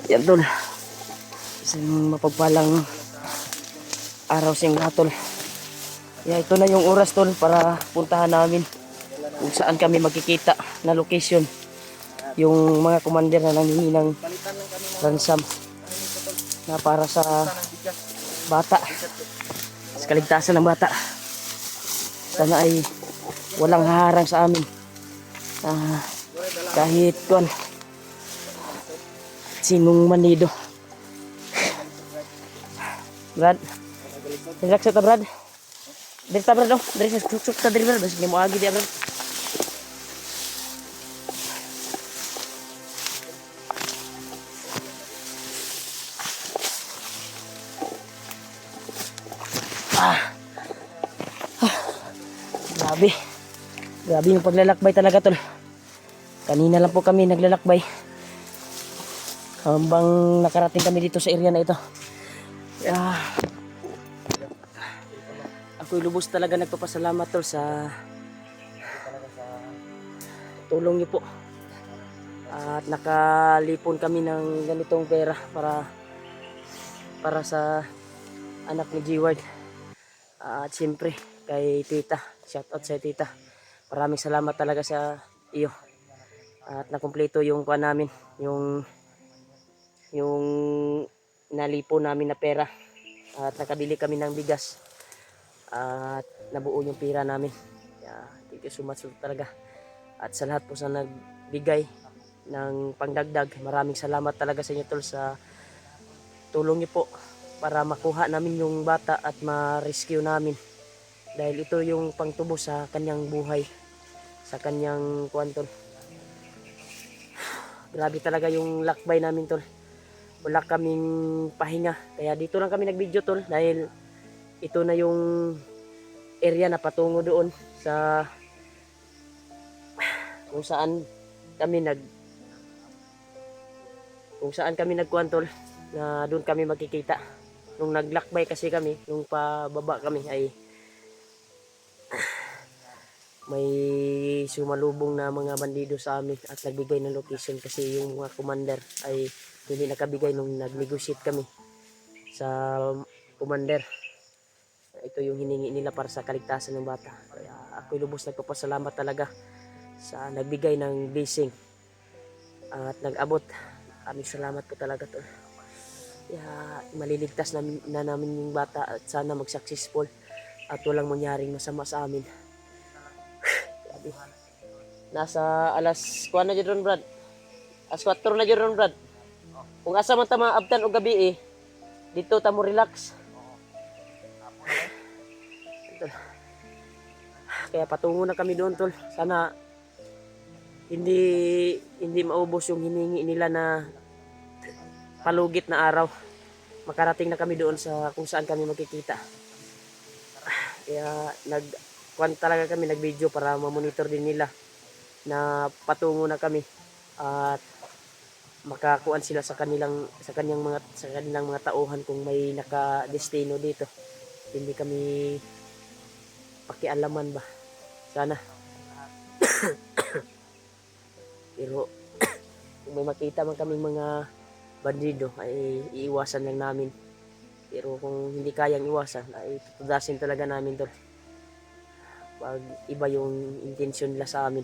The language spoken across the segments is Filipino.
Yan tol. Isang mapagpalang araw sa mga tol. Ito na yung oras tol para puntahan namin kung saan kami magkikita na location. Yung mga commander na nanghingi ng ransom na para sa bata. Sa kaligtasan ng bata. Sana ay walang haharang sa amin. Kahit sinong manido. Brad. Relax ta Brad. Diri ta Brad. Diri sa suk ta diri Brad. Basta mo agi di Brad. Grabe. Grabe yung paglalakbay talaga tol. Kanina lang po kami naglalakbay. Hambang nakarating kami dito sa area na ito. Ako'y lubos talaga nagpapasalamat tol sa tulong niyo po. At nakalipon kami ng ganitong pera para sa anak ni G-Ward. At siyempre kay tita, shoutout sa tita. Maraming salamat talaga sa iyo. At nakumpleto yung kuha namin, yung nalipo namin na pera. At nakabili kami ng bigas. At nabuo yung pera namin. Thank you so much talaga. At sa lahat po sa nagbigay ng pangdagdag, maraming salamat talaga sa inyo tol sa tulong niyo po para makuha namin yung bata at ma-rescue namin. Dahil ito yung pangtubo sa kanyang buhay, sa kanyang kuwan tol. Grabe talaga yung lakbay namin tol. Wala kaming pahinga. Kaya dito lang kami nag-video tol dahil ito na yung area na patungo doon sa kung saan kami nagkuhan tol, na doon kami magkikita. Nung naglakbay kasi kami, nung pababa kami ay may sumalubong na mga bandido sa amin at nagbigay ng location kasi yung mga commander ay hindi nakabigay nung nag-negotiate kami sa commander. Ito yung hiningi nila para sa kaligtasan ng bata. Kaya ako'y lubos nagpapasalamat talaga sa nagbigay ng blessing at nag-abot. Aming salamat po talaga tol. Kaya maliligtas na namin yung bata at sana mag-successful at walang mangyaring masama sa amin. Nasa alas 4 na dyan Brad. Alas 4 na dyan Brad. Kung asa man ta maabtan o gabi dito ta mo relax. Kaya patungo na kami doon tol. Sana hindi maubos yung hiningi nila na palugit na araw. Makarating na kami doon sa kung saan kami magkikita. Kaya talaga kami nag-video para ma-monitor din nila na patungo na kami at makakuan sila sa kanilang mga tauhan kung may naka-destino dito. Hindi kami pakialaman ba. Sana. Pero kung may makita man kaming mga bandido ay iiwasan lang namin. Pero kung hindi kayang iwasan ay tutudasin talaga namin to. Pag iba yung intensyon nila sa amin.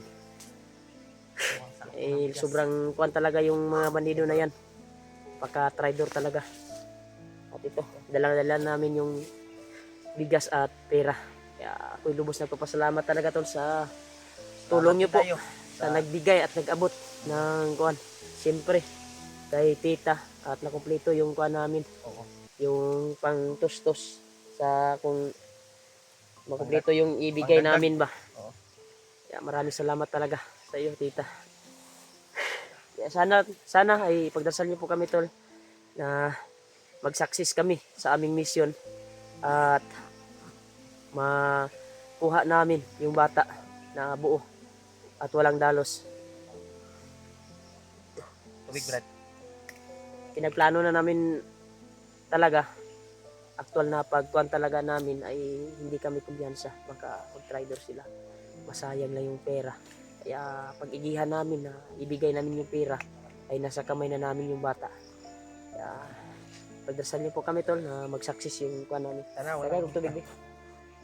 Sobrang kuwan talaga yung mga bandido na yan. Pagka-traidor talaga. At ito, dala-dala namin yung bigas at pera. Kaya ako'y lubos na papasalamat talaga tol sa tulong nyo po. Sa nagbigay at nag-abot ng kuwan. Siyempre, kay tita at nakumpleto yung kuwan namin. Yung pang tustos sa kung makumpleto yung ibigay namin ba. Kaya maraming salamat talaga sa iyo tita. Kaya sana ay pagdasal niyo po kami tol na mag-success kami sa aming mission at makuha namin yung bata na buo at walang dalos. Tubig Brad. Pinagplano na namin talaga, actual na pagkuhan talaga namin ay hindi kami kumpiyansa. Baka mag-trader sila. Masayang lang yung pera. Kaya pag-igihan namin na ibigay namin yung pera ay nasa kamay na namin yung bata. Kaya pagdarasal niyo po kami tol na mag-success yung kuan namin. Sana Kaya walang, kung tubig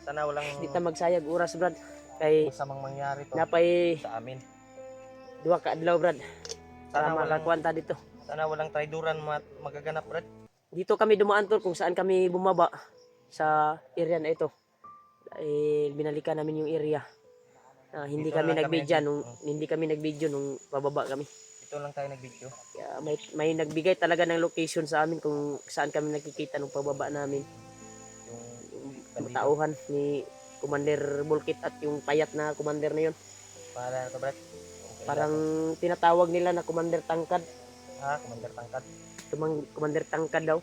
sana walang di ta magsayag oras brad. Kay masamang mangyari to napay sa amin. duha ka adlaw brad. Para Sana walang, makakuan ta dito. sana walang traiduran magaganap, Brad. Dito kami dumaan tol kung saan kami bumaba sa area na ito. Dahil binalikan namin yung area. Hindi Dito kami na lang kami nag-video nag- nung hindi kami nag-video nung bababa kami. Ito lang tayo nag-video. Kaya may nagbigay talaga ng location sa amin kung saan kami nakikita nung pababa namin. Yung Yung bandido. katauhan ni Commander Bulkit at yung payat na commander na yun. Para na to, Brad. Okay, Parang tinatawag nila na Commander Tangkad. Commander Tangkad. Commander Tangkad daw.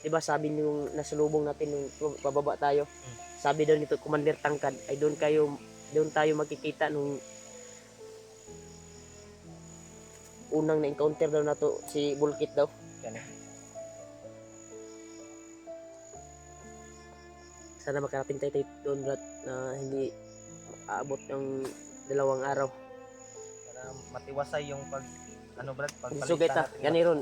'Di ba sabi niyo nasulubong natin nung pababa tayo. Sabi daw nito Commander Tangkad ay doon tayo makikita nung unang na-encounter daw nato si Bulkit daw. Yan eh. Sana makarating tayo doon Brad na hindi aabot ng 2 araw. Para matiwasay yung Brad, Sugay ta, natin. gani ron.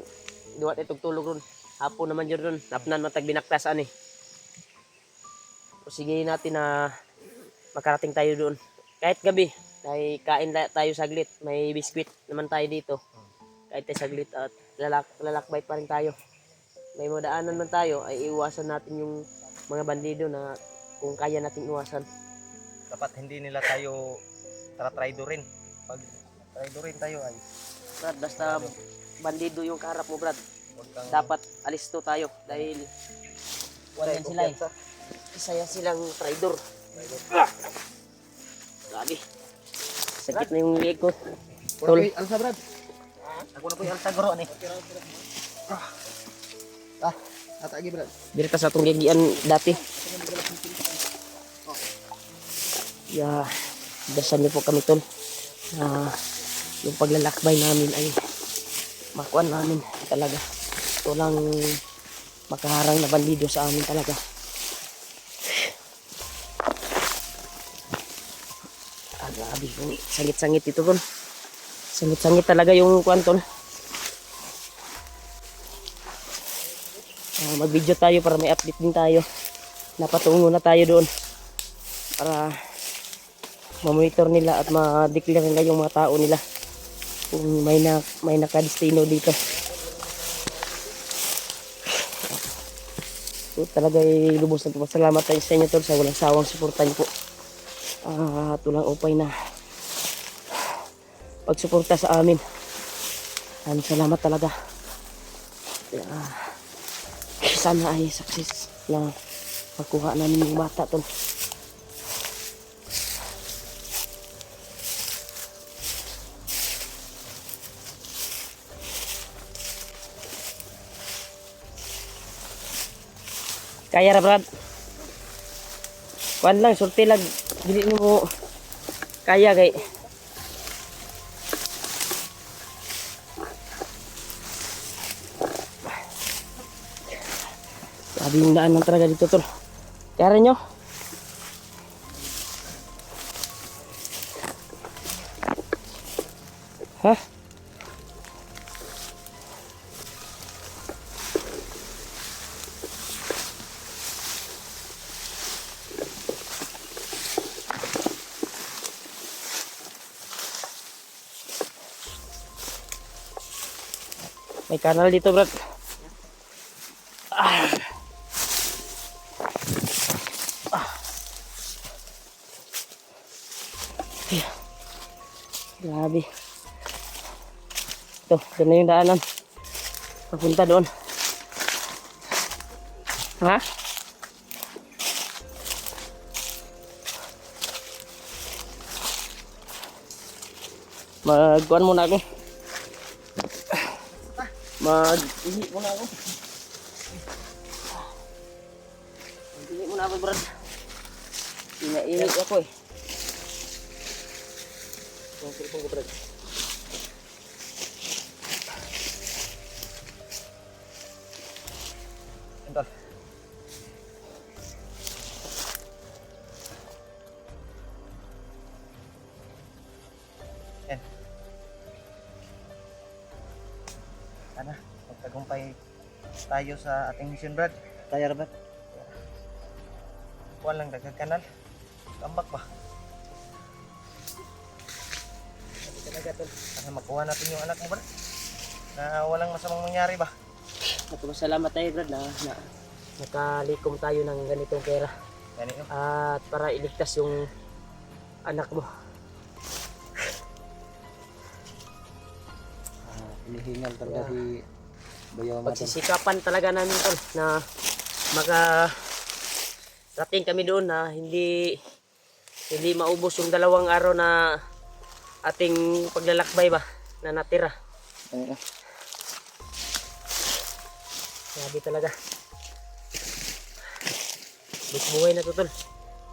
Duwat itong tulog ron. Hapon naman yun ron. Napnan matag binaktasan eh. O sige natin na makarating tayo doon. Kahit gabi, ay kain tayo saglit. May biskwit naman tayo dito. Kahit tayo saglit at lalakbay pa rin tayo. May madaanan man tayo, ay iwasan natin yung mga bandido na kung kaya natin iwasan. Dapat hindi nila tayo traidorin. Pag traidorin tayo ay Brad, basta bandido yung kaharap mo Brad. huwag kang Dapat alisto tayo dahil wala yan sila eh. Isa yan silang traidor. Grabe. Sakit na yung leg ko. Tol. Alsa, Brad. Ako na po yung alsa guro ni. Atagi, Brad. Birta sa itong gigian dati. Dasan niyo po kami tol. Yung paglalakbay namin ay makuan namin talaga. Ito lang makaharang na bandido sa amin talaga. Grabe yung sangit-sangit ito tol. Sangit-sangit talaga yung kuan tol. Mag-video tayo para may update din tayo. Napatungo na tayo doon para ma-monitor nila at ma-declare nila yung mga tao nila kung may nakadestino dito. So talaga ay lubos na pasalamat tayo sa inyo tol sa walang sawang suportahan po. Tulang upay na pagsuporta sa amin. Salamat talaga. Sana ay success na makuha namin yung bata tol. Kaya ra Brad. Kuan lang sulti lang dili mo kaya kay sabi yung daan lang talaga dito tol. Kaya rin nyo. Ha? May kanal dito, Brad. Grabe. Ito, doon na yung daanan. Papunta doon. Ha? Magkuhan muna ako. Mag-ihi muna ako. Mag-ihi muna ako, Brad. Inainit ako eh. Ang cellphone ko, Brad. Ito. Yan. Sana magtagumpay tayo sa ating mission, Brad. Kaya ba? Kuha lang dagdag kanal. Tambak ba? Sabi talaga tol. Para makuha natin yung anak mo, Brad. Na walang masamang mangyari ba? Salamat tayo Brad na nakalikom tayo ng ganitong pera. Yan yun. At para iligtas yung anak mo. Hinihingal talaga si Bayaw natin. Pagsisikapan talaga namin tol na rating kami doon na hindi maubos yung 2 araw na ating paglalakbay ba na natira. Ano? Sabi talaga. Buhay na to tol.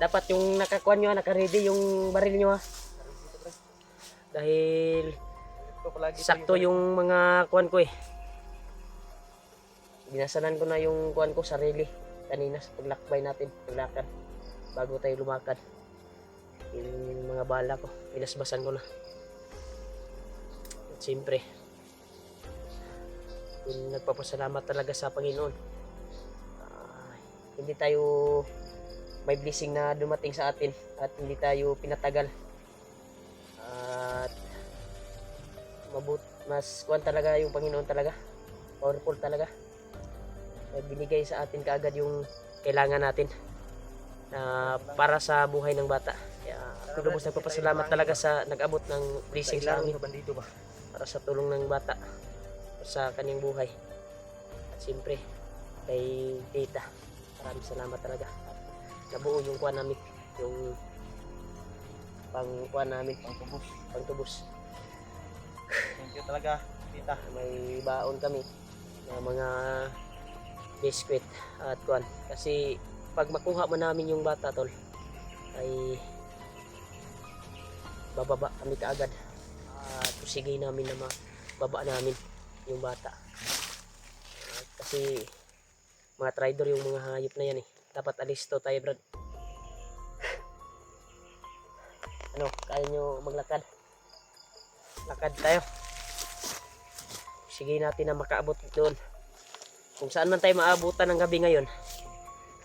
Dapat yung nakakuan nyo, naka-ready yung baril nyo ha. Dahil Ito palagi sakto yung mga kuan ko eh. Binasanan ko na yung kuan ko sarili kanina sa paglakbay natin, paglakad bago tayo lumakad. Yung mga bala ko, pinasbasan ko na. At siyempre, nagpapasalamat talaga sa Panginoon. Hindi tayo may blessing na dumating sa atin at hindi tayo pinatagal. At mas kuan talaga yung Panginoon talaga. Powerful talaga. Binigay sa atin kaagad yung kailangan natin para sa buhay ng bata. Kaya lubos nagpapasalamat talaga sa nag-abot ng blessing sa amin bandido ba? para sa tulong ng bata sa kanyang buhay. At siyempre kay tita, maraming salamat talaga. At nabuo yung kuha namin, yung pang-kuha namin, pang-tubos. Thank you talaga, tita. May baon kami na mga biskwit at kuan. Kasi pag makuha mo namin yung bata tol, ay bababa kami kaagad. At pusigay namin na mababa namin yung bata. Kasi mga traidor yung mga hayop na yan eh. Dapat alisto tayo Brad. Ano, kaya nyo maglakad? Lakad tayo. Sige natin na makaabot doon. Kung saan man tayo maabutan ng gabi ngayon,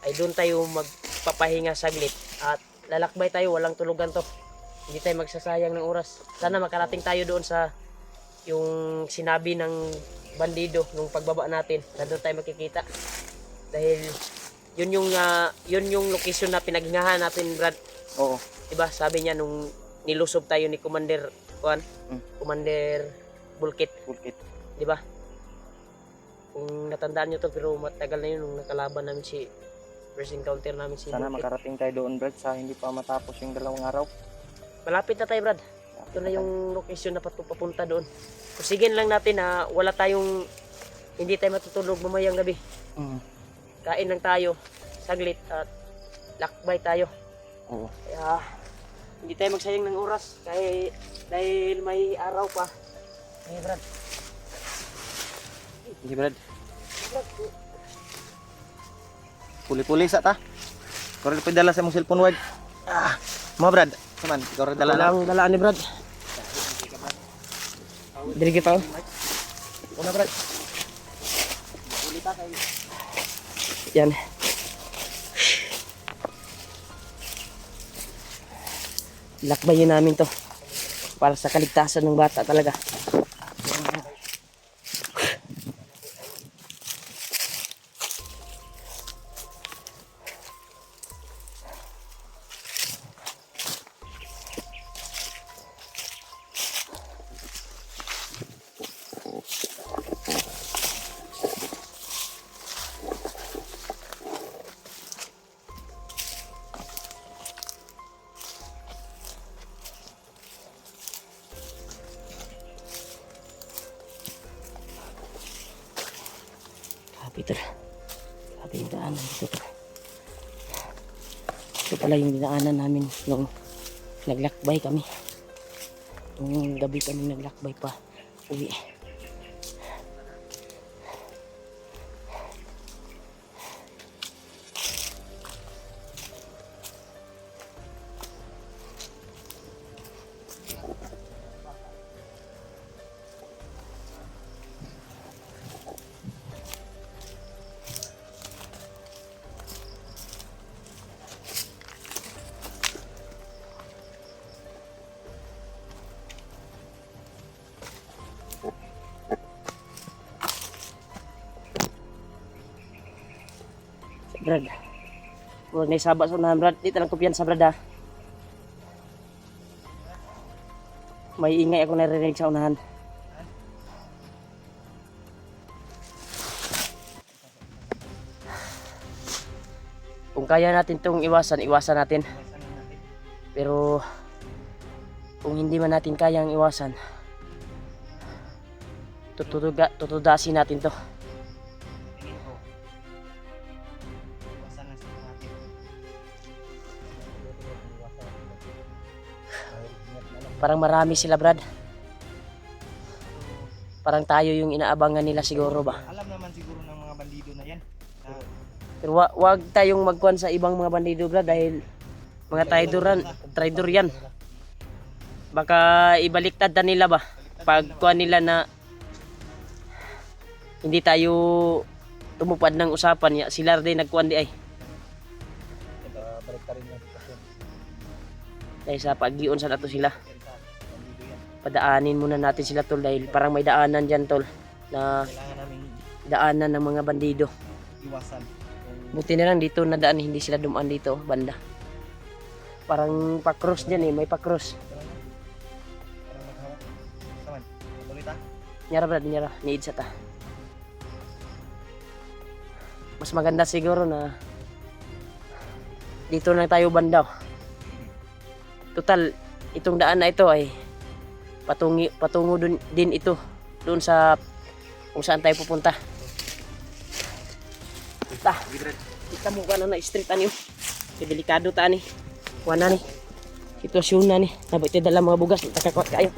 ay doon tayo magpapahinga saglit. At lalakbay tayo, walang tulugan to. Hindi tayo magsasayang ng oras. Sana makarating tayo doon sa yung sinabi ng bandido nung pagbaba natin. Na doon tayo makikita. Dahil yun yung location na pinaghingahan natin Brad. Oo. Diba sabi niya nung nilusob tayo ni Commander Juan, Commander Bulkit, diba? Kung natandaan nyo to, pero matagal na yun nung nakalaban namin first encounter namin si Sana Bulkit. makarating tayo doon, Brad, sa hindi pa matapos yung 2 araw. Malapit na tayo Brad. Ito na yung location na papunta doon. Kusigin lang natin na wala tayong, hindi tayo matutulog mamayang gabi. Kain lang tayo saglit at lakbay tayo. Oo. Kaya hindi tayo magsayang ng oras dahil may araw pa. Hey Brad. Sige, Brad. Puli-puli sa ta. Kung rin dala sa mong cellphone word. Mga Brad. Saman, ikaw rin dala na. Dalaan ni Brad. Diri pa. Una, Brad. Yan. Lakbayin namin to para sa kaligtasan ng bata talaga. Peter, grabe yung daanan dito. Ito pala yung dinaanan namin nung naglakbay kami. Nung gabi kami naglakbay pa uwi. Brad. Huwag na isaba sa unahan, Brad. Di talang kumpiyansa, Brad, ha. May ingay ako narinig sa unahan. Kung kaya natin itong iwasan, iwasan natin. Iwasan na natin. Pero kung hindi man natin kayang iwasan, tutudasin natin to. Tingin ko. Iwasan na natin. Parang marami sila, Brad. Parang tayo yung inaabangan nila siguro ba. Alam naman siguro ng mga bandido na yan. Na Pero wag tayong magkuhan sa ibang mga bandido, Brad, dahil mga traidor yan. Baka ibaliktad na nila ba pagkuhan nila na hindi tayo tumupad ng usapan ya, sila din nagkuhan di ay. balik ka rin yung sitwasyon. Dahil sa pag-iyon sa nato sila. Bandido yan. Padaanin muna natin sila, tol, dahil parang may daanan dyan, tol, na Kailangan namin daanan ng mga bandido. iwasan. Buti na lang dito na daan, hindi sila dumaan dito banda. Parang pa-cross dyan eh, may pa-cross. Parang maghawak. Saman. Tuloy ta. Nyara, Brad, nyara, need sa ta. Mas maganda siguro na dito na tayo bandaw. Total, itong daan na ito ay patungo din ito doon sa kung saan tayo pupunta. Ta, kita mo ka na street ani. Delikado ta ni. Kuha na ni. Sitwasyon na ni. Nabay tayo dala mga bugas, takakot kayo.